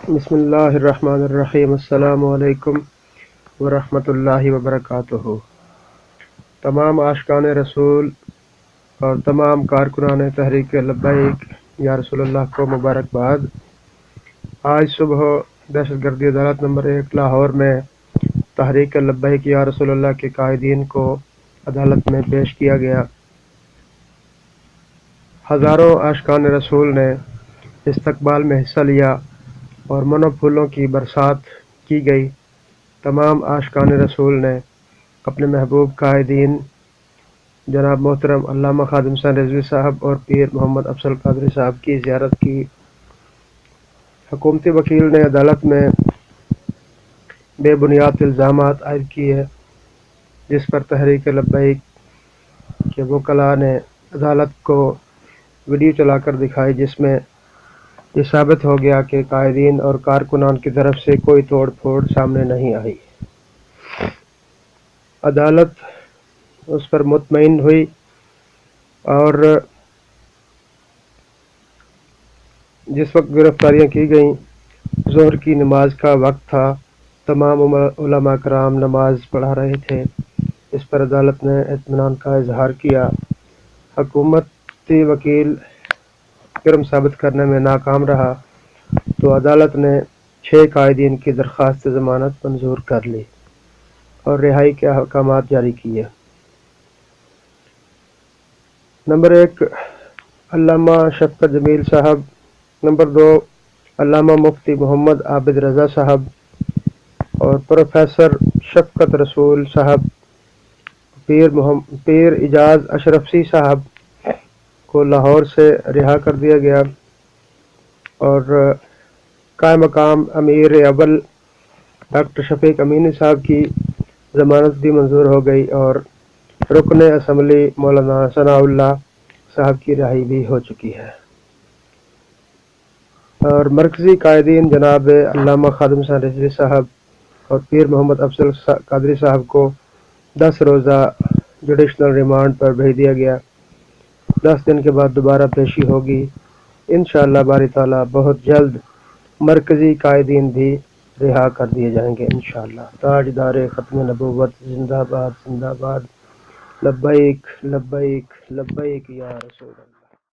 بسم اللہ الرحمن الرحیم۔ السلام علیکم ورحمۃ اللہ وبرکاتہ۔ تمام عاشقان رسول اور تمام کارکنان تحریک لبیک یا رسول اللہ کو مبارکباد۔ آج صبح دہشت گردی عدالت نمبر 1 لاہور میں تحریک لبیک یا رسول اللہ کے قائدین کو عدالت میں پیش کیا گیا۔ ہزاروں عاشقان رسول نے استقبال میں حصہ لیا اور من و پھولوں کی برسات کی گئی۔ تمام عاشقان رسول نے اپنے محبوب قائدین جناب محترم علامہ خادم حسین رضوی صاحب اور پیر محمد افضل قادری صاحب کی زیارت کی۔ حکومتی وکیل نے عدالت میں بے بنیاد الزامات عائد کیے، جس پر تحریک لبیک کے وکلاء نے عدالت کو ویڈیو چلا کر دکھائی، جس میں یہ ثابت ہو گیا کہ قائدین اور کارکنان کی طرف سے کوئی توڑ پھوڑ سامنے نہیں آئی۔ عدالت اس پر مطمئن ہوئی اور جس وقت گرفتاریاں کی گئیں ظہر کی نماز کا وقت تھا، تمام علماء کرام نماز پڑھا رہے تھے۔ اس پر عدالت نے اطمینان کا اظہار کیا۔ حکومتی وکیل جرم ثابت کرنے میں ناکام رہا تو عدالت نے 6 قائدین کی درخواست ضمانت منظور کر لی اور رہائی کے احکامات جاری کیے۔ نمبر 1 علامہ شفقت جمیل صاحب، نمبر 2 علامہ مفتی محمد عابد رضا صاحب اور پروفیسر شفقت رسول صاحب، پیر اعجاز اشرفی صاحب کو لاہور سے رہا کر دیا گیا اور قائم مقام امیر اول ڈاکٹر شفیق امینی صاحب کی ضمانت بھی منظور ہو گئی اور رکن اسمبلی مولانا ثناء اللہ صاحب کی رہائی بھی ہو چکی ہے۔ اور مرکزی قائدین جناب علامہ خادم حسین رضوی صاحب اور پیر محمد افضل قادری صاحب کو 10 روزہ جوڈیشنل ریمانڈ پر بھیج دیا گیا۔ 10 دن کے بعد دوبارہ پیشی ہوگی۔ انشاءاللہ باری تعالیٰ بہت جلد مرکزی قائدین بھی رہا کر دیے جائیں گے انشاءاللہ۔ تاجدار ختم نبوت زندہ باد زندہ باد، لبیک لبیک لبیک یا رسول اللہ۔